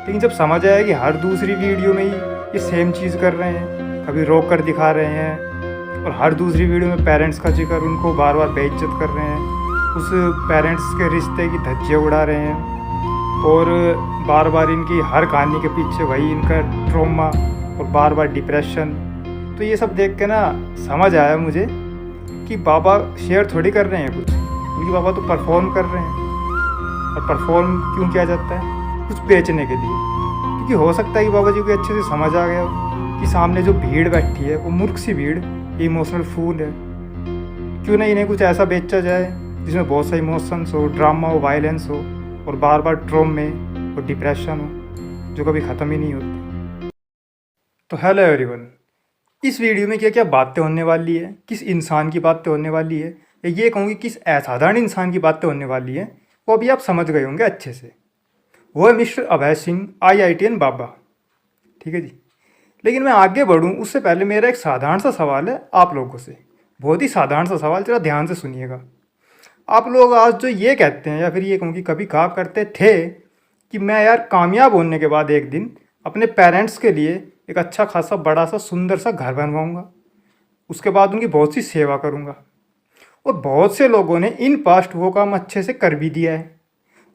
लेकिन जब समझ आया कि हर दूसरी वीडियो में ही ये सेम चीज़ कर रहे हैं, कभी रोक कर दिखा रहे हैं और हर दूसरी वीडियो में पेरेंट्स का जिक्र, उनको बार बार बेइज्जत कर रहे हैं, उस पेरेंट्स के रिश्ते की धज्जियाँ उड़ा रहे हैं और बार बार इनकी हर कहानी के पीछे वही इनका ट्रॉमा और बार बार डिप्रेशन। तो ये सब देख के ना समझ आया मुझे कि बाबा शेयर थोड़ी कर रहे हैं कुछ, क्योंकि बाबा तो परफॉर्म कर रहे हैं। और परफॉर्म क्यों किया जाता है? कुछ बेचने के लिए। क्योंकि हो सकता है कि बाबा जी को अच्छे से समझ आ गया हो कि सामने जो भीड़ बैठी है वो मूर्ख सी भीड़, इमोशनल फूल है। क्यों ना इन्हें कुछ ऐसा बेचा जाए जिसमें बहुत सा इमोशंस हो, ड्रामा हो, वायलेंस हो और बार बार ट्रॉमे और डिप्रेशन हो जो कभी ख़त्म ही नहीं होते। तो हेलो एवरीवन, इस वीडियो में क्या क्या बातें होने वाली है, किस इंसान की बातें होने वाली है, या ये कहूँगी किस असाधारण इंसान की बातें होने वाली है, वो अभी आप समझ गए होंगे अच्छे से। वो है मिस्टर अभय सिंह, IITN बाबा। ठीक है जी। लेकिन मैं आगे बढ़ूँ उससे पहले मेरा एक साधारण सा सवाल है आप लोगों से, बहुत ही साधारण सा सवाल, जरा ध्यान से सुनिएगा। आप लोग आज जो ये कहते हैं या फिर ये कहूँ कि कभी कहा करते थे कि मैं यार कामयाब होने के बाद एक दिन अपने पेरेंट्स के लिए एक अच्छा खासा बड़ा सा सुंदर सा घर बनवाऊँगा, उसके बाद उनकी बहुत सी सेवा करूँगा। और बहुत से लोगों ने इन पास्ट वो काम अच्छे से कर भी दिया है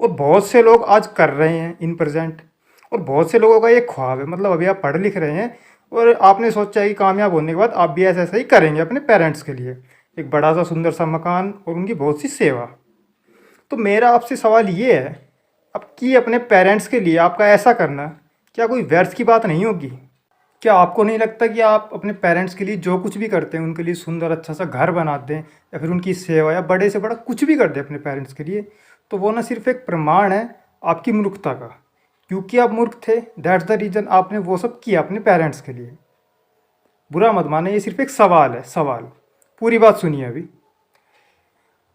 और बहुत से लोग आज कर रहे हैं इन प्रेजेंट। और बहुत से लोगों का ये ख्वाब है, मतलब अभी आप पढ़ लिख रहे हैं और आपने सोचा है कि कामयाब होने के बाद आप भी ऐसा ऐसा ही करेंगे अपने पेरेंट्स के लिए, एक बड़ा सा सुंदर सा मकान और उनकी बहुत सी सेवा। तो मेरा आपसे सवाल ये है, अब कि अपने पेरेंट्स के लिए आपका ऐसा करना क्या कोई व्यर्थ की बात नहीं होगी? क्या आपको नहीं लगता कि आप अपने पेरेंट्स के लिए जो कुछ भी करते हैं, उनके लिए सुंदर अच्छा सा घर बना दें या फिर उनकी सेवा या बड़े से बड़ा कुछ भी कर दें अपने पेरेंट्स के लिए, तो वो ना सिर्फ एक प्रमाण है आपकी मूर्खता का। क्योंकि आप मूर्ख थे, दैट्स द रीज़न आपने वो सब किया अपने पेरेंट्स के लिए। बुरा मत माने, ये सिर्फ एक सवाल है, सवाल। पूरी बात सुनिए।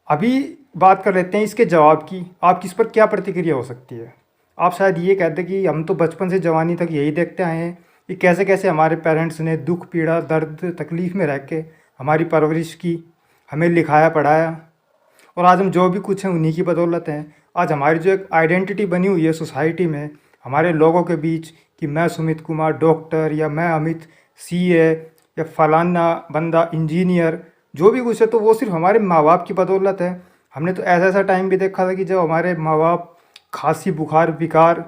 अभी बात कर लेते हैं इसके जवाब की, आपकी इस पर क्या प्रतिक्रिया हो सकती है। आप शायद ये कहते कि हम तो बचपन से जवानी तक यही देखते आए हैं कि कैसे कैसे हमारे पेरेंट्स ने दुख, पीड़ा, दर्द, तकलीफ़ में रह के हमारी परवरिश की, हमें लिखाया पढ़ाया, और आज हम जो भी कुछ हैं उन्हीं की बदौलत हैं। आज हमारी जो एक आइडेंटिटी बनी हुई है सोसाइटी में, हमारे लोगों के बीच, कि मैं सुमित कुमार डॉक्टर या मैं अमित CA या फलाना बंदा इंजीनियर, जो भी कुछ है, तो वो सिर्फ हमारे माँ बाप की बदौलत है। हमने तो ऐसा ऐसा टाइम भी देखा था कि जब हमारे माँ बाप खांसी बुखार विकार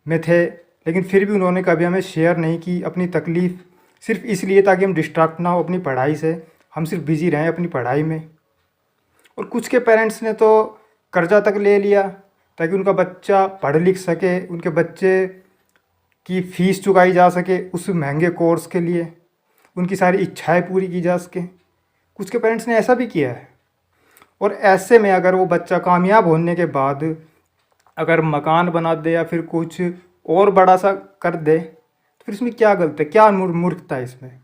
में थे, लेकिन फिर भी उन्होंने कभी हमें शेयर नहीं की अपनी तकलीफ़, सिर्फ इसलिए ताकि हम डिस्ट्रैक्ट ना हो अपनी पढ़ाई से, हम सिर्फ बिज़ी रहें अपनी पढ़ाई में। और कुछ के पेरेंट्स ने तो कर्जा तक ले लिया ताकि उनका बच्चा पढ़ लिख सके, उनके बच्चे की फ़ीस चुकाई जा सके उस महंगे कोर्स के लिए, उनकी सारी इच्छाएं पूरी की जा सके। कुछ के पेरेंट्स ने ऐसा भी किया है। और ऐसे में अगर वो बच्चा कामयाब होने के बाद अगर मकान बना दे या फिर कुछ और बड़ा सा कर दे, तो फिर इसमें क्या गलत है, क्या मूर्खता है इसमें?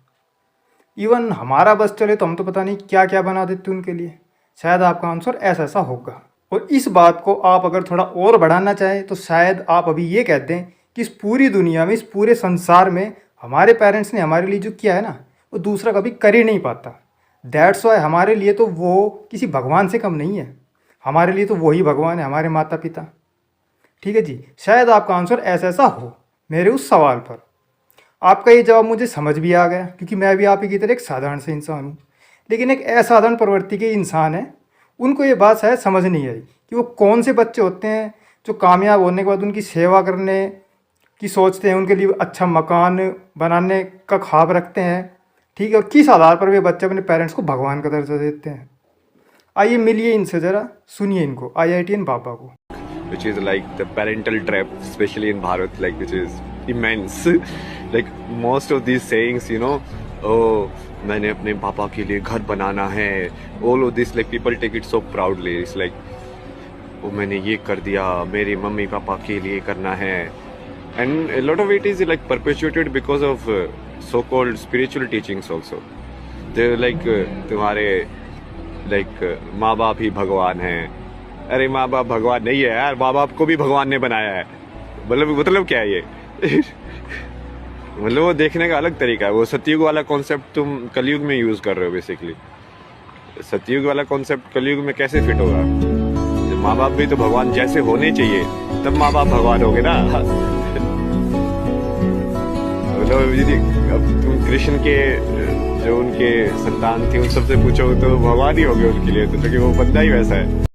इवन हमारा बस चले तो हम तो पता नहीं क्या क्या बना देते उनके लिए। शायद आपका आंसर ऐसा ऐसा होगा। और इस बात को आप अगर थोड़ा और बढ़ाना चाहें तो शायद आप अभी ये कहते हैं कि इस पूरी दुनिया में, इस पूरे संसार में हमारे पेरेंट्स ने हमारे लिए जो किया है ना, वो दूसरा कभी कर ही नहीं पाता। दैट्स वाई हमारे लिए तो वो किसी भगवान से कम नहीं है, हमारे लिए तो वही भगवान है, हमारे माता पिता। ठीक है जी। शायद आपका आंसर ऐसा ऐसा हो मेरे उस सवाल पर। आपका ये जवाब मुझे समझ भी आ गया, क्योंकि मैं भी आप ही की तरह एक साधारण से इंसान हूँ। लेकिन एक असाधारण प्रवृत्ति के इंसान है, उनको ये बात शायद समझ नहीं आई कि वो कौन से बच्चे होते हैं जो कामयाब होने के बाद उनकी सेवा करने की सोचते हैं, उनके लिए अच्छा मकान बनाने का ख्वाब रखते हैं। ठीक है। और किस आधार पर वे बच्चे अपने पेरेंट्स को भगवान का दर्जा देते हैं। आइए मिलिए इनसे, ज़रा सुनिए इनको, IITN बाबा को। Which is like the parental trap, especially in Bharat, like which is immense. Like most of these sayings, you know, oh, मैंने अपने पापा के लिए घर बनाना है, all of this, like people take it so proudly. It's like, oh, मैंने ये कर दिया, मेरे मम्मी पापा के लिए करना है, and a lot of it is like perpetuated because of so-called spiritual teachings also. They're like तुम्हारे like माँ बाप ही भगवान हैं। अरे माँ बाप भगवान नहीं है यार, माँ बाप को भी भगवान ने बनाया है। मतलब क्या है ये? मतलब वो देखने का अलग तरीका है। वो सतयुग वाला कॉन्सेप्ट तुम कलयुग में यूज कर रहे हो बेसिकली। सतयुग वाला कॉन्सेप्ट कलयुग में कैसे फिट होगा? माँ बाप भी तो भगवान जैसे होने चाहिए, तब माँ बाप भगवान होंगे ना। मतलब यदि अब तुम कृष्ण के जो उनके संतान थे उन सबसे पूछो तो भगवान ही हो गए उनके लिए, तो क्योंकि वो बंदा ही वैसा है।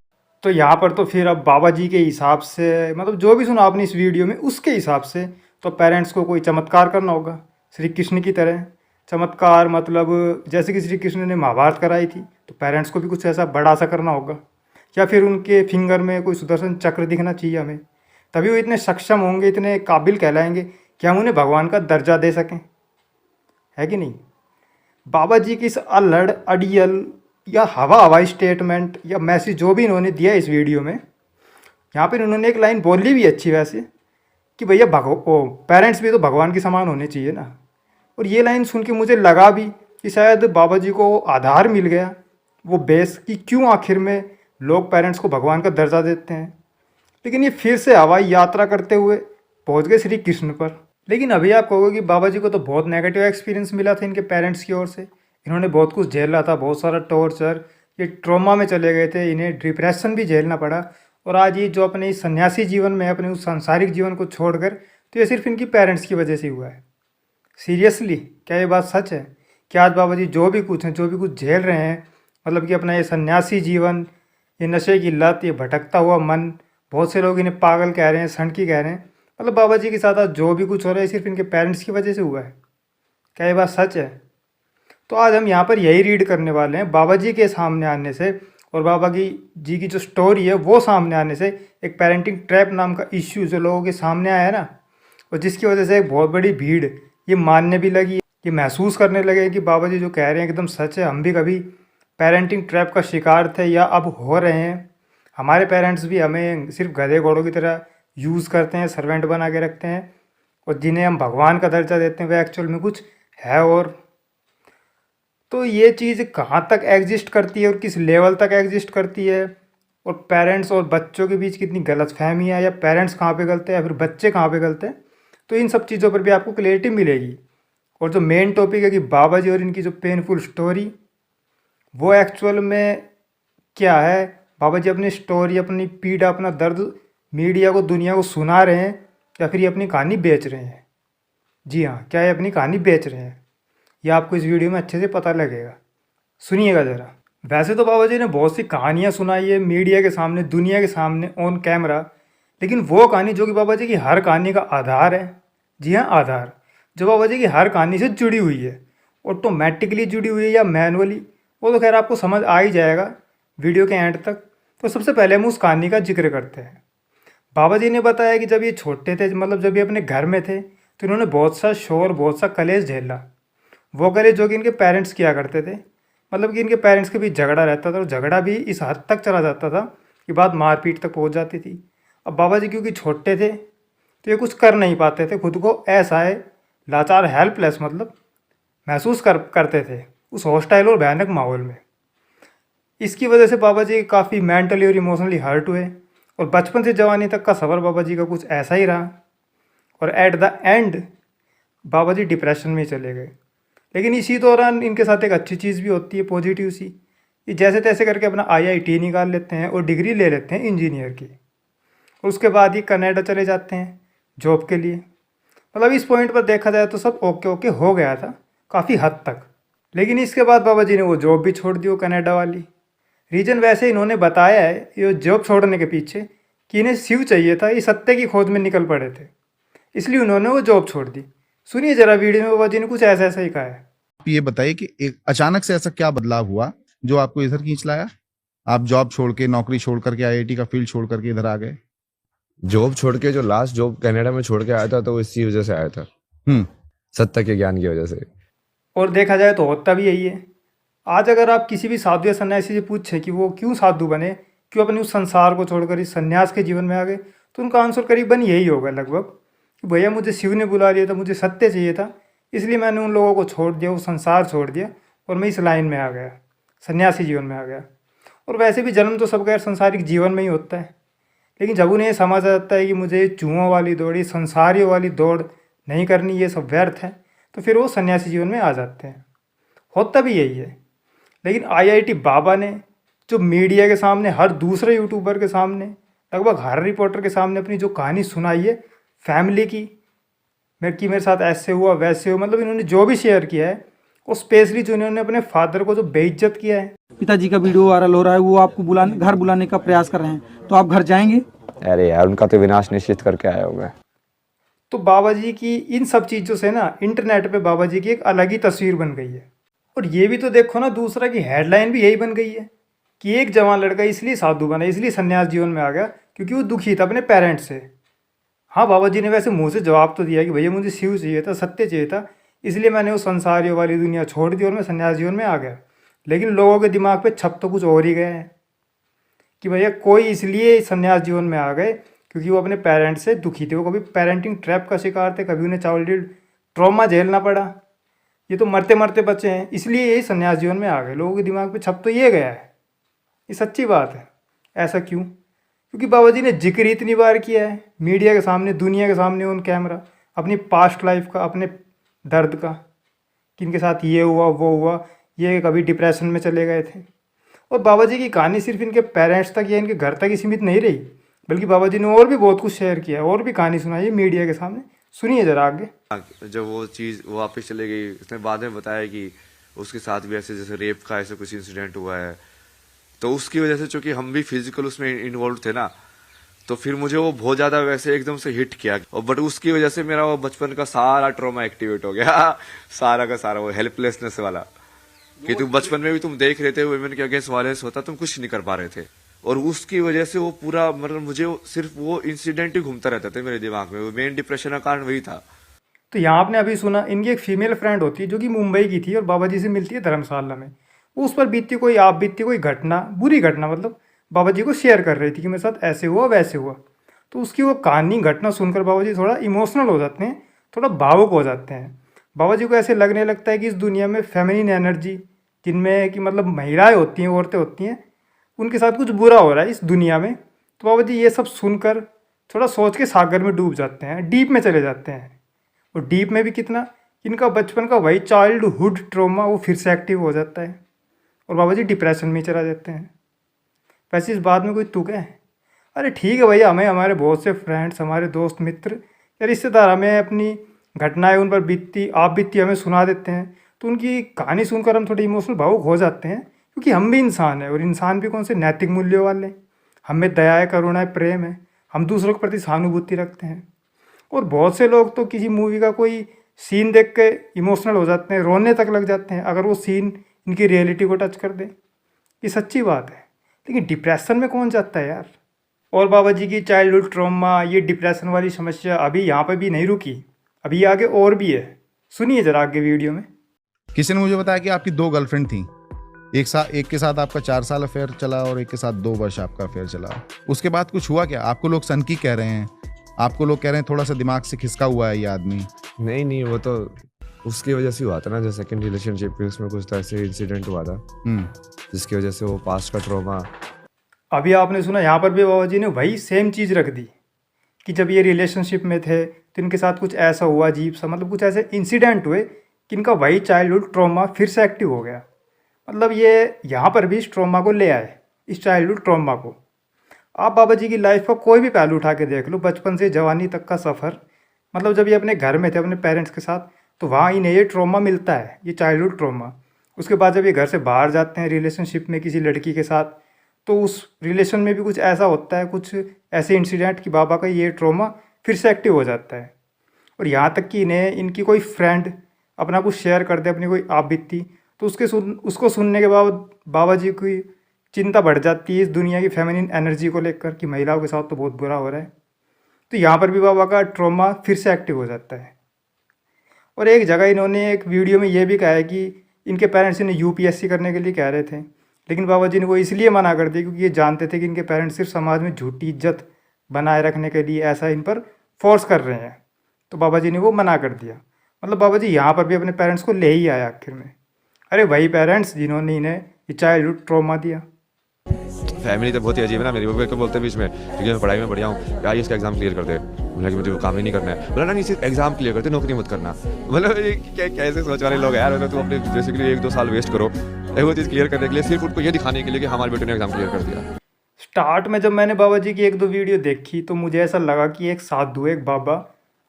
तो यहाँ पर तो फिर अब बाबा जी के हिसाब से, मतलब जो भी सुना आपने इस वीडियो में उसके हिसाब से, तो पेरेंट्स को कोई चमत्कार करना होगा श्री कृष्ण की तरह। चमत्कार मतलब जैसे कि श्री कृष्ण ने महाभारत कराई थी, तो पेरेंट्स को भी कुछ ऐसा बड़ा सा करना होगा, या फिर उनके फिंगर में कोई सुदर्शन चक्र दिखना चाहिए हमें, तभी वो इतने सक्षम होंगे, इतने काबिल कहलाएंगे कि हम उन्हें भगवान का दर्जा दे सकें, है कि नहीं। बाबा जी की इस अल्हड़ अड़ियल या हवा हवाई स्टेटमेंट या मैसेज जो भी इन्होंने दिया इस वीडियो में, यहाँ पर इन्होंने एक लाइन बोली भी अच्छी वैसे, कि भैया पेरेंट्स भी तो भगवान के समान होने चाहिए ना। और ये लाइन सुन के मुझे लगा भी कि शायद बाबा जी को आधार मिल गया, वो बेस, कि क्यों आखिर में लोग पेरेंट्स को भगवान का दर्जा देते हैं। लेकिन ये फिर से हवाई यात्रा करते हुए पहुंच गए श्री कृष्ण पर। लेकिन अभी आप कहोगे कि बाबा जी को तो बहुत नेगेटिव एक्सपीरियंस मिला था इनके पेरेंट्स की ओर से, इन्होंने बहुत कुछ झेला था, बहुत सारा टॉर्चर, ये ट्रॉमा में चले गए थे, इन्हें डिप्रेशन भी झेलना पड़ा, और आज ये जो अपने इस सन्यासी जीवन में अपने उस सांसारिक जीवन को छोड़कर, तो ये सिर्फ इनकी पेरेंट्स की वजह से हुआ है। सीरियसली क्या ये बात सच है कि आज बाबा जी जो भी कुछ हैं, जो भी कुछ झेल रहे हैं, मतलब कि अपना ये सन्यासी जीवन, ये नशे की लत, ये भटकता हुआ मन, बहुत से लोग इन्हें पागल कह रहे हैं, सनकी कह रहे हैं, मतलब बाबा जी के साथ आज जो भी कुछ हो रहा है सिर्फ इनके पेरेंट्स की वजह से हुआ है। क्या ये बात सच है? तो आज हम यहाँ पर यही रीड करने वाले हैं, बाबा जी के सामने आने से और बाबा जी की जो स्टोरी है वो सामने आने से एक पेरेंटिंग ट्रैप नाम का इश्यू जो लोगों के सामने आया है ना, और जिसकी वजह से एक बहुत बड़ी भीड़ ये मानने भी लगी, ये महसूस करने लगे कि बाबा जी जो कह रहे हैं एकदम सच है, हम भी कभी पेरेंटिंग ट्रैप का शिकार थे या अब हो रहे हैं। हमारे पेरेंट्स भी हमें सिर्फ गधे घोड़ों की तरह यूज़ करते हैं, सर्वेंट बना के रखते हैं, और जिन्हें हम भगवान का दर्जा देते हैं वह एक्चुअल में कुछ है और। तो ये चीज़ कहाँ तक एग्जिस्ट करती है और किस लेवल तक एग्जिस्ट करती है, और पेरेंट्स और बच्चों के बीच कितनी गलतफहमी है, या पेरेंट्स कहाँ पे गलत है या फिर बच्चे कहाँ पे गलत हैं, तो इन सब चीज़ों पर भी आपको क्लैरिटी मिलेगी। और जो मेन टॉपिक है कि बाबा जी और इनकी जो पेनफुल स्टोरी, वो एक्चुअल में क्या है, बाबा जी अपनी स्टोरी, अपनी पीड़ा, अपना दर्द मीडिया को, दुनिया को सुना रहे हैं, या फिर ये अपनी कहानी बेच रहे हैं। जी हाँ, क्या ये अपनी कहानी बेच रहे हैं, यह आपको इस वीडियो में अच्छे से पता लगेगा, सुनिएगा ज़रा। वैसे तो बाबा जी ने बहुत सी कहानियाँ सुनाई है मीडिया के सामने, दुनिया के सामने, ऑन कैमरा, लेकिन वो कहानी जो कि बाबा जी की हर कहानी का आधार है, जी हाँ आधार, जो बाबा जी की हर कहानी से जुड़ी हुई है, ऑटोमेटिकली जुड़ी हुई है या मैनुअली, वो तो खैर आपको समझ आ ही जाएगा वीडियो के एंड तक। तो सबसे पहले हम उस कहानी का जिक्र करते हैं। बाबा जी ने बताया कि जब ये छोटे थे, मतलब जब ये अपने घर में थे, तो इन्होंने बहुत सा शोर, बहुत सा कलेश झेला, वो कलेश जो कि इनके पेरेंट्स किया करते थे, मतलब कि इनके पेरेंट्स के बीच झगड़ा रहता था, और झगड़ा भी इस हद तक चला जाता था कि बात मारपीट तक पहुंच जाती थी। अब बाबा जी क्योंकि छोटे थे तो ये कुछ कर नहीं पाते थे, खुद को ऐसा है लाचार, हेल्पलेस मतलब महसूस करते थे उस हॉस्टाइल और भयानक माहौल में। इसकी वजह से बाबा जी काफ़ी मेंटली और इमोशनली हर्ट हुए, और बचपन से जवानी तक का सफ़र बाबा जी का कुछ ऐसा ही रहा, और एट द एंड बाबा जी डिप्रेशन में चले गए। लेकिन इसी दौरान इनके साथ एक अच्छी चीज़ भी होती है, पॉजिटिव सी, कि जैसे तैसे करके अपना IIT निकाल लेते हैं और डिग्री ले लेते हैं इंजीनियर की, और उसके बाद ये कनाडा चले जाते हैं जॉब के लिए। मतलब इस पॉइंट पर देखा जाए तो सब ओके हो गया था काफ़ी हद तक। लेकिन इसके बाद बाबा जी ने वो जॉब भी छोड़ दी, वो कनाडा वाली। रीज़न वैसे इन्होंने बताया है ये जॉब छोड़ने के पीछे कि इन्हें शिव चाहिए था, ये सत्य की खोज में निकल पड़े थे, इसलिए उन्होंने वो जॉब छोड़ दी। सुनिए जरा वीडियो में बाबा जी ने कुछ ऐसा ही कहा है। ये बताइए कि एक अचानक से ऐसा क्या बदलाव हुआ जो आपको इधर खींच लाया? आप जॉब छोड़ के, नौकरी छोड़ करके, IIT का फील्ड छोड़ करके इधर आ गए? जॉब छोड़ के, जो लास्ट जॉब कनाडा में छोड़ के आया था, तो इसी वजह से आया था, सत्य के ज्ञान की वजह से। और देखा जाए तो होता भी यही है। आज अगर आप किसी भी साधु या सन्यासी से पूछे कि वो क्यों साधु बने, क्यों अपने उस संसार को छोड़कर इस सन्यास के जीवन में आ गए, तो उनका आंसर करीबन यही होगा लगभग, कि भैया मुझे शिव ने बुला लिया था, मुझे सत्य चाहिए था, इसलिए मैंने उन लोगों को छोड़ दिया, वो संसार छोड़ दिया, और मैं इस लाइन में आ गया, सन्यासी जीवन में आ गया। और वैसे भी जन्म तो सब गैर संसारिक जीवन में ही होता है, लेकिन जब उन्हें समझ आ जाता है कि मुझे चूहों वाली दौड़, ये संसारियों वाली दौड़ नहीं करनी, ये सब व्यर्थ है, तो फिर वो सन्यासी जीवन में आ जाते हैं। होता भी यही है। लेकिन IIT बाबा ने जो मीडिया के सामने, हर दूसरे यूट्यूबर के सामने, लगभग हर रिपोर्टर के सामने अपनी जो कहानी सुनाई है फैमिली की, मेरे साथ ऐसे हुआ वैसे हुआ, मतलब इन्होंने जो भी शेयर किया है, और स्पेशली जो इन्होंने अपने फादर को जो बेइज्जत किया है। पिताजी का वीडियो वायरल हो रहा है, वो आपको घर बुलाने का प्रयास कर रहे हैं, तो आप घर जाएंगे? अरे यार, उनका तो विनाश निश्चित करके आया होगा। तो बाबा जी की इन सब चीज़ों से ना इंटरनेट पे बाबा जी की एक अलग ही तस्वीर बन गई है। और ये भी तो देखो ना, दूसरा की हेडलाइन भी यही बन गई है कि एक जवान लड़का इसलिए साधु बना, इसलिए सन्यास जीवन में आ गया क्योंकि वो दुखी था अपने पेरेंट्स से। हाँ, बाबा जी ने वैसे मुंह से जवाब तो दिया कि भैया मुझे शिव चाहिए था, सत्य चाहिए था, इसलिए मैंने वो संसारियों वाली दुनिया छोड़ दी और मैं सन्यास जीवन में आ गया। लेकिन लोगों के दिमाग पे छप तो कुछ और ही गए हैं कि भैया कोई इसलिए सन्यास जीवन में आ गए क्योंकि वो अपने पेरेंट्स से दुखी थे, वो कभी पेरेंटिंग ट्रैप का शिकार थे, कभी उन्हें चाइल्डहुड ट्रॉमा झेलना पड़ा, ये तो मरते मरते बचे हैं, इसलिए यही सन्यास जीवन में आ गए। लोगों के दिमाग पे छप तो ये गया है, ये सच्ची बात है। ऐसा क्यों? क्योंकि बाबा जी ने जिक्र इतनी बार किया है मीडिया के सामने, दुनिया के सामने, ऑन कैमरा, अपनी पास्ट लाइफ का, अपने दर्द का, कि इनके साथ ये हुआ वो हुआ, ये कभी डिप्रेशन में चले गए थे। और बाबा जी की कहानी सिर्फ इनके पेरेंट्स तक या इनके घर तक ही सीमित नहीं रही, बल्कि बाबा जी ने और भी बहुत कुछ शेयर किया है, और भी कहानी सुनाई है मीडिया के सामने। सुनिए जरा आगे। जब वो चीज़ वापस चले गई, उसने बाद में बताया कि उसके साथ भी ऐसे जैसे रेप का ऐसे कुछ इंसिडेंट हुआ है, तो उसकी वजह से चूंकि हम भी फिजिकल उसमें इन्वॉल्व थे ना, तो फिर मुझे वो बहुत ज्यादा वैसे एकदम से हिट किया। और बट उसकी वजह से मेरा वो बचपन का सारा ट्रॉमा एक्टिवेट हो गया सारा का सारा, वो हेल्पलेसनेस वाला, कि तुम बचपन में भी तुम देख रहे थे वुमेन के अगेंस्ट वायलेंस होता, तुम कुछ नहीं कर पा रहे थे, और उसकी वजह से वो पूरा, मतलब मुझे सिर्फ वो इंसिडेंट ही घूमता रहता था मेरे दिमाग में, वो मेन डिप्रेशन का कारण वही था। तो यहाँ आपने अभी सुना, इनकी एक फीमेल फ्रेंड होती है जो कि मुंबई की थी और बाबा जी से मिलती है धर्मशाला में। उस पर बीतती कोई आप बीतती कोई घटना, बुरी घटना, मतलब बाबा जी को शेयर कर रही थी कि मेरे साथ ऐसे हुआ वैसे हुआ। तो उसकी वो कहानी घटना सुनकर बाबा जी थोड़ा इमोशनल हो जाते हैं, थोड़ा भावुक हो जाते हैं। बाबा जी को ऐसे लगने लगता है कि इस दुनिया में फेमिनिन एनर्जी, जिनमें कि मतलब महिलाएं होती हैं, औरतें होती हैं, उनके साथ कुछ बुरा हो रहा है इस दुनिया में। तो बाबा जी ये सब सुनकर थोड़ा सोच के सागर में डूब जाते हैं, डीप में चले जाते हैं। और डीप में भी कितना, इनका बचपन का वही चाइल्डहुड ट्रॉमा वो फिर से एक्टिव हो जाता है और बाबा जी डिप्रेशन में चला जाते हैं। वैसे इस बात में कोई तुक है? अरे ठीक है भैया, हमें हमारे बहुत से फ्रेंड्स, हमारे दोस्त मित्र या रिश्तेदार हमें अपनी घटनाएं उन पर बीतती आप बीतती हमें सुना देते हैं, तो उनकी कहानी सुनकर हम थोड़े इमोशनल भावुक हो जाते हैं, क्योंकि हम भी इंसान हैं और इंसान भी कौन से नैतिक मूल्यों वाले हैं। हमें दया है, करुणा है, प्रेम है, हम दूसरों के प्रति सहानुभूति रखते हैं। और बहुत से लोग तो किसी मूवी का कोई सीन देख के इमोशनल हो जाते हैं, रोने तक लग जाते हैं अगर वो सीन इनकी रियलिटी को टच कर दे। ये सच्ची बात है, लेकिन डिप्रेशन में कौन जाता है यार? और बाबा जी की चाइल्डहुड ट्रॉमा, ये डिप्रेशन वाली समस्या अभी यहाँ पर भी नहीं रुकी, अभी आगे और भी है। सुनिए जरा आगे वीडियो में। किसी ने मुझे बताया कि आपकी 2 गर्लफ्रेंड थी, एक के साथ आपका 4 साल अफेयर चला और एक के साथ 2 वर्ष आपका अफेयर चला। उसके बाद कुछ हुआ क्या? आपको लोग सनकी कह रहे हैं, आपको लोग कह रहे हैं थोड़ा सा दिमाग से खिसका हुआ है ये आदमी। नहीं, वो तो उसकी वजह से हुआ था ना, जो सेकंड रिलेशनशिप में उसमें कुछ ऐसे इंसिडेंट हुआ था जिसकी वजह से वो पास्ट का ट्रॉमा। अभी आपने सुना, यहाँ पर भी बाबा जी ने वही सेम चीज़ रख दी कि जब ये रिलेशनशिप में थे तो इनके साथ कुछ ऐसा हुआ अजीब सा, मतलब कुछ ऐसे इंसिडेंट हुए कि इनका वही चाइल्डहुड ट्रॉमा फिर से एक्टिव हो गया। मतलब ये यहाँ पर भी इस ट्रॉमा को ले आए, इस चाइल्डहुड ट्रॉमा को। आप बाबा जी की लाइफ का कोई भी पहलू उठा के देख लो, बचपन से जवानी तक का सफ़र, मतलब जब ये अपने घर में थे अपने पेरेंट्स के साथ, तो वहाँ इन्हें ये ट्रॉमा मिलता है, ये चाइल्डहुड ट्रॉमा। उसके बाद जब ये घर से बाहर जाते हैं रिलेशनशिप में किसी लड़की के साथ, तो उस रिलेशन में भी कुछ ऐसा होता है, कुछ ऐसे इंसिडेंट कि बाबा का ये ट्रॉमा फिर से एक्टिव हो जाता है। और यहाँ तक कि इन्हें इनकी कोई फ्रेंड अपना कुछ शेयर कर दे, अपनी कोई आप बीती, तो उसको सुनने के बाद बाबा जी की चिंता बढ़ जाती है इस दुनिया की फेमिनिन एनर्जी को लेकर कि महिलाओं के साथ तो बहुत बुरा हो रहा है। तो यहाँ पर भी बाबा का ट्रॉमा फिर से एक्टिव हो जाता है। और एक जगह इन्होंने एक वीडियो में ये भी कहा है कि इनके पेरेंट्स इन्हें यूपीएससी करने के लिए कह रहे थे, लेकिन बाबा जी ने वो इसलिए मना कर दिया क्योंकि ये जानते थे कि इनके पेरेंट्स सिर्फ समाज में झूठी इज्जत बनाए रखने के लिए ऐसा इन पर फोर्स कर रहे हैं। तो बाबा जी ने वो मना कर दिया। मतलब बाबा जी यहाँ पर भी अपने पेरेंट्स को ले ही आया आखिर में। अरे वही पेरेंट्स जिन्होंने इन्हें ये चाइल्डहुड ट्रॉमा दिया। फैमिली तो बहुत ही अजीब है ना मेरी। वो बोलते हैं बीच में, क्योंकि मैं पढ़ाई में बढ़िया हूँ यार, इसका एग्जाम क्लियर कर दे। बोला कि मुझे वो काम ही नहीं करना है। बोला ना, नहीं सिर्फ एग्जाम क्लियर करते, नौकरी मत करना। मतलब कैसे सोच वाले लोग यार। तुम अपने बेसिकली 1-2 साल वेस्ट करो वो चीज़ क्लियर करने के लिए, सिर्फ उनको ये दिखाने के लिए कि हमारे बेटे ने एग्जाम क्लियर कर दिया। स्टार्ट में जब मैंने बाबा जी की 1-2 वीडियो देखी तो मुझे ऐसा लगा कि एक साधु, एक बाबा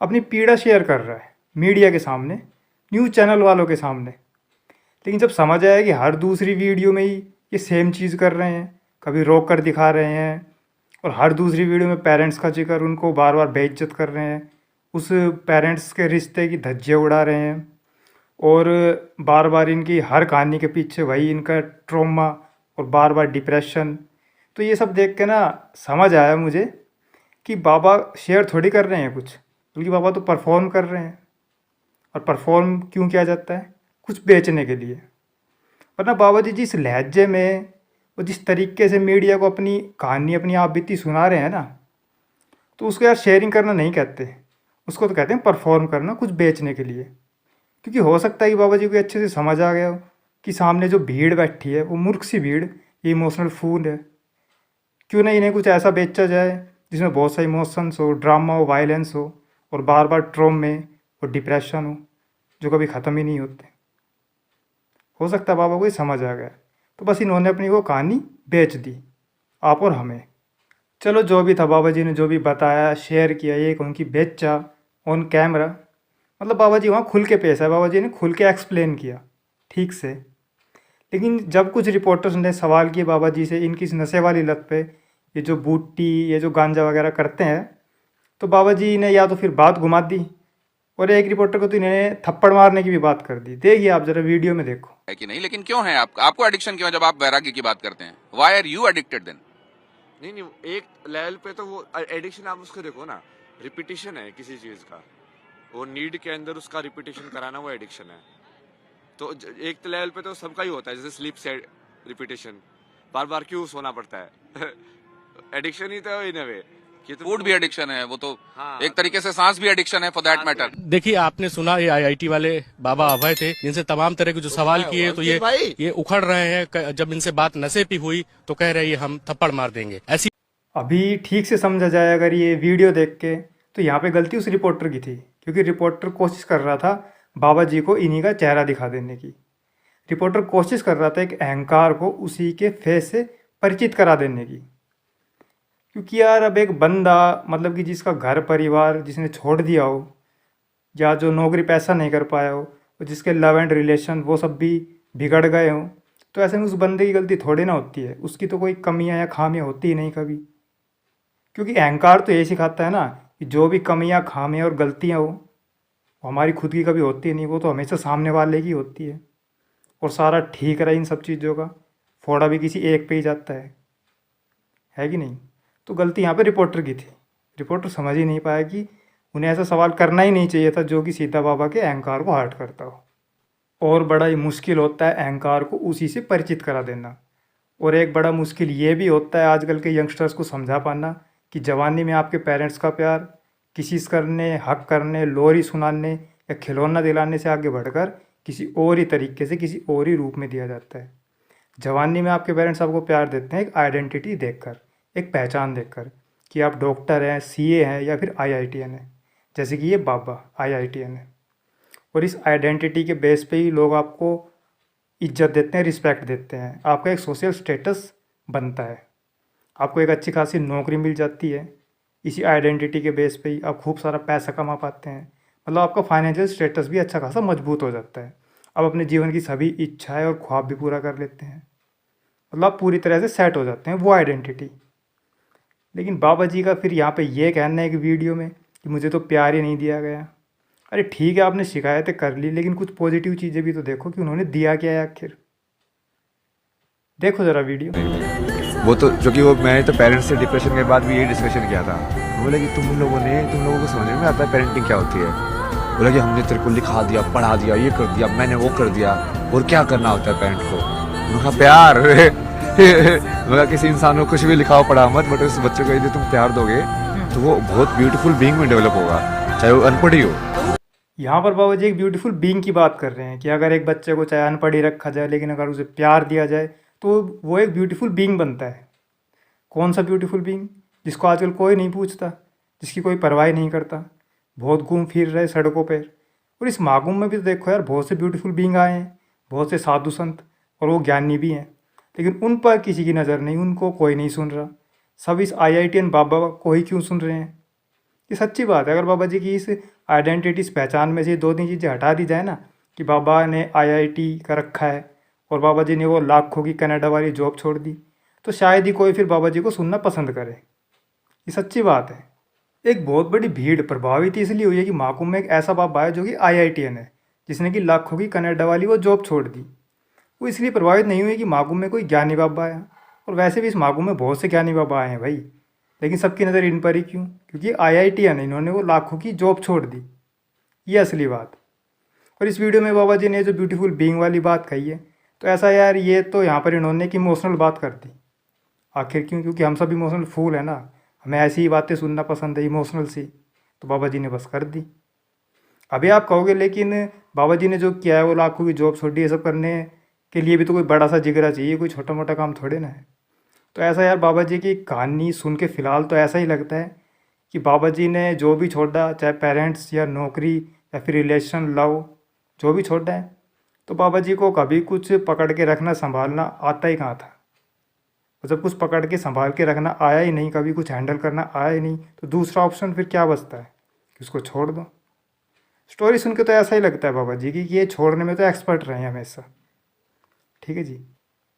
अपनी पीड़ा शेयर कर रहा है मीडिया के सामने, न्यूज़ चैनल वालों के सामने। लेकिन जब समझ आया कि हर दूसरी वीडियो में ही ये सेम चीज़ कर रहे हैं, कभी रोक कर दिखा रहे हैं और हर दूसरी वीडियो में पेरेंट्स का जिक्र, उनको बार बार बेइज्जत कर रहे हैं, उस पेरेंट्स के रिश्ते की धज्जियाँ उड़ा रहे हैं और बार बार इनकी हर कहानी के पीछे वही इनका ट्रॉमा और बार बार डिप्रेशन। तो ये सब देख के ना समझ आया मुझे कि बाबा शेयर थोड़ी कर रहे हैं कुछ, बल्कि बाबा तो परफॉर्म कर रहे हैं। और परफॉर्म क्यों किया जाता है? कुछ बेचने के लिए। वरना बाबा जी जिस लहजे में और जिस तरीके से मीडिया को अपनी कहानी, अपनी आप बीती सुना रहे हैं ना, तो उसको यार शेयरिंग करना नहीं कहते, उसको तो कहते हैं परफॉर्म करना कुछ बेचने के लिए। क्योंकि हो सकता है कि बाबा जी को अच्छे से समझ आ गया हो कि सामने जो भीड़ बैठी है वो मूर्ख सी भीड़, ये इमोशनल फूल है। क्यों नहीं इन्हें कुछ ऐसा बेचा जाए जिसमें बहुत सारे इमोशंस हो, ड्रामा हो, वायलेंस हो और बार बार ट्रॉमे और डिप्रेशन हो जो कभी ख़त्म ही नहीं होते। हो सकता है बाबा को ये समझ आ गया, तो बस इन्होंने अपनी वो कहानी बेच दी आप और हमें। चलो जो भी था, बाबा जी ने जो भी बताया, शेयर किया, ये उनकी बेचा ऑन कैमरा, मतलब बाबा जी वहाँ खुल के पेश है, बाबा जी ने खुल के एक्सप्लेन किया ठीक से। लेकिन जब कुछ रिपोर्टर्स ने सवाल किए बाबा जी से इनकी इस नशे वाली लत पे, ये जो बूटी, ये जो गांजा वगैरह करते हैं, तो बाबा जी ने या तो फिर बात घुमा दी और एक रिपोर्टर को तो इन्होंने थप्पड़ मारने की भी बात कर दी। देखिए आप जरा वीडियो में देखो। है कि नहीं, लेकिन क्यों है आपको एडिक्शन क्यों है जब आप वैराग्य की बात करते हैं? Why are you addicted then? नहीं, एक लेवल पे तो वो एडिक्शन आप उसको देखो ना, रिपीटिशन है किसी चीज का, वो नीड के अंदर उसका रिपीटिशन कराना वो एडिक्शन है। तो एक लेवल पे तो सबका ही होता है, जैसे स्लीप से रिपीटिशन, बार बार क्यों सोना पड़ता है एडिक्शन ही तो इन अ वे। फूड भी एडिक्शन है, वो तो हाँ। एक तरीके से सांस भी एडिक्शन है फॉर दैट मैटर। देखिए आपने सुना ये आईआईटी वाले बाबा अभय थे, जिनसे तमाम तरह के जो सवाल किए तो ये उखड़ रहे हैं। जब इनसे बात नशे पे हुई तो कह रहे हैं हम थप्पड़ मार देंगे। ऐसी अभी ठीक से समझा जाए अगर ये वीडियो देख के, तो यहाँ पे गलती उस रिपोर्टर की थी, क्योंकि रिपोर्टर कोशिश कर रहा था बाबा जी को इन्हीं का चेहरा दिखा देने की। रिपोर्टर कोशिश कर रहा था एक अहंकार को उसी के फेस से परिचित करा देने की। क्योंकि यार अब एक बंदा, मतलब कि जिसका घर परिवार जिसने छोड़ दिया हो, या जो नौकरी पैसा नहीं कर पाया हो, और जिसके लव एंड रिलेशन वो सब भी बिगड़ गए हों, तो ऐसे में उस बंदे की गलती थोड़ी ना होती है, उसकी तो कोई कमियां या खामियां होती ही नहीं कभी। क्योंकि अहंकार तो यही सिखाता है ना कि जो भी कमियां, खामियां और गलतियां हो वो हमारी खुद की कभी होती ही नहीं, वो तो हमेशा सामने वाले की होती है। और सारा ठीक रहा इन सब चीज़ों का, फोड़ा भी किसी एक पे ही जाता है कि नहीं? तो गलती यहाँ पे रिपोर्टर की थी। रिपोर्टर समझ ही नहीं पाया कि उन्हें ऐसा सवाल करना ही नहीं चाहिए था जो कि सीता बाबा के अहंकार को हर्ट करता हो। और बड़ा ही मुश्किल होता है अहंकार को उसी से परिचित करा देना। और एक बड़ा मुश्किल ये भी होता है आजकल के यंगस्टर्स को समझा पाना कि जवानी में आपके पेरेंट्स का प्यार किसी करने, हक करने, लोरी सुनाने या खिलौना दिलाने से आगे बढ़कर किसी और ही तरीके से, किसी और ही रूप में दिया जाता है। जवानी में आपके पेरेंट्स आपको प्यार देते हैं एक आइडेंटिटी देखकर, एक पहचान देखकर कि आप डॉक्टर हैं, सीए हैं या फिर आईआईटीएन हैं, जैसे कि ये बाबा आईआईटीएन है। और इस आइडेंटिटी के बेस पे ही लोग आपको इज्जत देते हैं, रिस्पेक्ट देते हैं, आपका एक सोशल स्टेटस बनता है, आपको एक अच्छी खासी नौकरी मिल जाती है। इसी आइडेंटिटी के बेस पे ही आप खूब सारा पैसा कमा पाते हैं, मतलब आपका फाइनेंशियल स्टेटस भी अच्छा खासा मजबूत हो जाता है। आप अपने जीवन की सभी इच्छाएं और ख्वाब भी पूरा कर लेते हैं, मतलब आप पूरी तरह से सेट हो जाते हैं, वो आइडेंटिटी। लेकिन बाबा जी का फिर यहाँ पे ये कहना है कि वीडियो में कि मुझे तो प्यार ही नहीं दिया गया। अरे ठीक है, आपने शिकायतें कर ली, लेकिन कुछ पॉजिटिव चीज़ें भी तो देखो कि उन्होंने दिया क्या है आखिर। देखो ज़रा वीडियो। वो तो जो कि वो मैंने तो पेरेंट्स से डिप्रेशन के बाद भी यही डिस्कशन किया था। बोला कि तुम लोगों को समझ में आता है पेरेंटिंग क्या होती है। बोला कि हमने तेरे को लिखा दिया, पढ़ा दिया, ये कर दिया, मैंने वो कर दिया, और क्या करना होता है पेरेंट को? उन्होंने प्यार मगर किसी इंसान को कुछ भी लिखाओ पढ़ा मत, बट उस बच्चे को यदि तुम प्यार दोगे तो वो बहुत ब्यूटीफुल बीइंग में डेवलप होगा, चाहे वो अनपढ़ ही हो। यहाँ पर बाबा जी एक ब्यूटीफुल बीइंग की बात कर रहे हैं कि अगर एक बच्चे को चाहे अनपढ़ ही रखा जाए, लेकिन अगर उसे प्यार दिया जाए तो वो एक ब्यूटीफुल बीइंग बनता है। कौन सा ब्यूटीफुल बीइंग? जिसको आजकल कोई नहीं पूछता, जिसकी कोई परवाह नहीं करता, बहुत घूम फिर रहे सड़कों पर। और इस महाकुंभ में भी तो देखो यार, बहुत से ब्यूटीफुल बीइंग आए हैं, बहुत से साधु संत, और वो ज्ञानी भी हैं, लेकिन उन पर किसी की नज़र नहीं, उनको कोई नहीं सुन रहा। सब इस आईआईटीएन बाबा को ही क्यों सुन रहे हैं? ये सच्ची बात है। अगर बाबा जी की इस आइडेंटिटी, इस पहचान में से ये 2-3 चीज़ें हटा दी जाए ना, कि बाबा ने आईआईटी का रखा है और बाबा जी ने वो लाखों की कनाडा वाली जॉब छोड़ दी, तो शायद ही कोई फिर बाबा जी को सुनना पसंद करे। ये सच्ची बात है। एक बहुत बड़ी भीड़ प्रभावित इसलिए हुई है कि महाकुंभ में एक ऐसा बाबा है जो कि आईआईटीएन है, जिसने कि लाखों की कनाडा वाली वो जॉब छोड़ दी। वो इसलिए प्रभावित नहीं हुई कि महाकुंभ में कोई ज्ञानी बाबा आया, और वैसे भी इस महाकुंभ में बहुत से ज्ञानी बाबा आए हैं भाई, लेकिन सबकी नज़र इन पर ही क्यों? क्योंकि आईआईटीएन है, इन्होंने वो लाखों की जॉब छोड़ दी। ये असली बात। और इस वीडियो में बाबा जी ने जो ब्यूटीफुल बीइंग वाली बात कही है, तो ऐसा यार, ये तो यहाँ पर इन्होंने एक इमोशनल बात कर दी। आखिर क्यों? क्योंकि हम सब इमोशनल फूल है ना, हमें ऐसी ही बातें सुनना पसंद है, इमोशनल सी। तो बाबा जी ने बस कर दी। अभी आप कहोगे लेकिन बाबा जी ने जो किया है, वो लाखों की जॉब छोड़ दी, ये सब करने के लिए भी तो कोई बड़ा सा जिगरा चाहिए, कोई छोटा मोटा काम थोड़े ना है। तो ऐसा यार, बाबा जी की कहानी सुन के फ़िलहाल तो ऐसा ही लगता है कि बाबा जी ने जो भी छोड़ा, चाहे पेरेंट्स या नौकरी या फिर रिलेशन, लव, जो भी छोड़ा है, तो बाबा जी को कभी कुछ पकड़ के रखना, संभालना आता ही कहाँ था। और जब कुछ पकड़ के संभाल के रखना आया ही नहीं, कभी कुछ हैंडल करना आया ही नहीं, तो दूसरा ऑप्शन फिर क्या बचता है कि उसको छोड़ दो। स्टोरी सुन के तो ऐसा ही लगता है बाबा जी की कि ये छोड़ने में तो एक्सपर्ट रहे हैं हमेशा। ठीक है जी।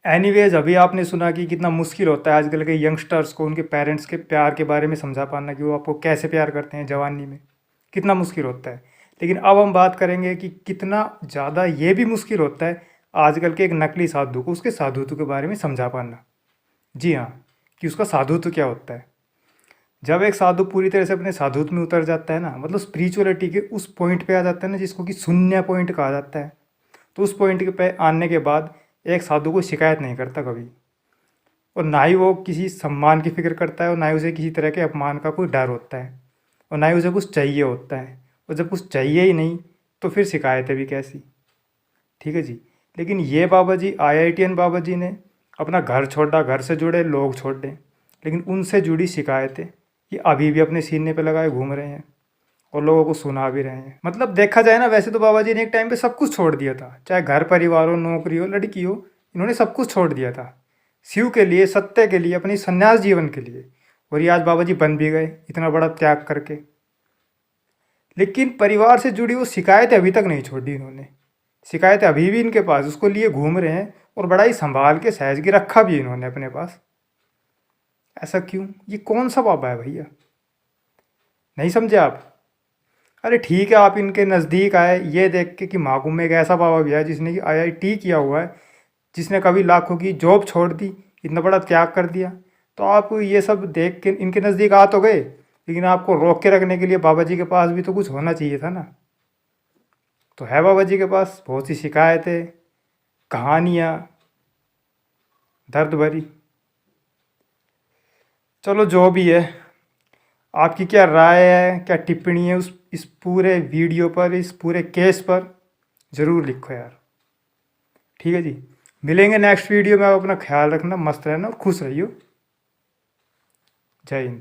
एनीवेज, अभी आपने सुना कि कितना मुश्किल होता है आजकल के यंगस्टर्स को उनके पेरेंट्स के प्यार के बारे में समझा पाना, कि वो आपको कैसे प्यार करते हैं जवानी में, कितना मुश्किल होता है। लेकिन अब हम बात करेंगे कि कितना ज़्यादा ये भी मुश्किल होता है आजकल के एक नकली साधु को उसके साधुत्व के बारे में समझा पाना। जी हाँ, कि उसका साधुत्व क्या होता है। जब एक साधु पूरी तरह से अपने साधुत्व में उतर जाता है ना, मतलब स्पिरिचुअलिटी के उस पॉइंट पे आ जाता है ना, जिसको कि शून्य पॉइंट कहा जाता है, तो उस पॉइंट के पे आने के बाद एक साधु को शिकायत नहीं करता कभी, और ना ही वो किसी सम्मान की फिक्र करता है, और ना ही उसे किसी तरह के अपमान का कोई डर होता है, और ना ही उसे कुछ चाहिए होता है। और जब कुछ चाहिए ही नहीं, तो फिर शिकायतें भी कैसी। ठीक है जी। लेकिन ये बाबा जी, आईआईटीएन बाबा जी ने अपना घर छोड़ा, घर से जुड़े लोग छोड़े, लेकिन उनसे जुड़ी शिकायतें ये अभी भी अपने सीने पे लगाए घूम रहे हैं और लोगों को सुना भी रहे हैं। मतलब देखा जाए ना, वैसे तो बाबा जी ने एक टाइम पे सब कुछ छोड़ दिया था, चाहे घर परिवार हो, नौकरी हो, लड़की हो, इन्होंने सब कुछ छोड़ दिया था शिव के लिए, सत्य के लिए, अपनी संन्यास जीवन के लिए। और ये आज बाबा जी बन भी गए इतना बड़ा त्याग करके। लेकिन परिवार से जुड़ी वो शिकायतें अभी तक नहीं छोड़ी इन्होंने। शिकायतें अभी भी इनके पास, उसको लिए घूम रहे हैं, और बड़ा ही संभाल के सहज के रखा भी इन्होंने अपने पास। ऐसा क्यों? ये कौन सा बाबा है भैया? नहीं समझे आप? अरे ठीक है, आप इनके नज़दीक आए ये देख के कि महाकुंभ में एक ऐसा बाबा भी है जिसने कि आईआईटी किया हुआ है, जिसने कभी लाखों की जॉब छोड़ दी, इतना बड़ा त्याग कर दिया, तो आप ये सब देख के इनके नज़दीक आ तो गए, लेकिन आपको रोक के रखने के लिए बाबा जी के पास भी तो कुछ होना चाहिए था ना। तो है बाबा जी के पास बहुत सी शिकायतें, कहानियाँ दर्द भरी। चलो जो भी है, आपकी क्या राय है, क्या टिप्पणी है इस पूरे वीडियो पर, इस पूरे केस पर, ज़रूर लिखो यार। ठीक है जी। मिलेंगे नेक्स्ट वीडियो में। आप अपना ख्याल रखना, मस्त रहना और खुश रहियो। जय हिंद।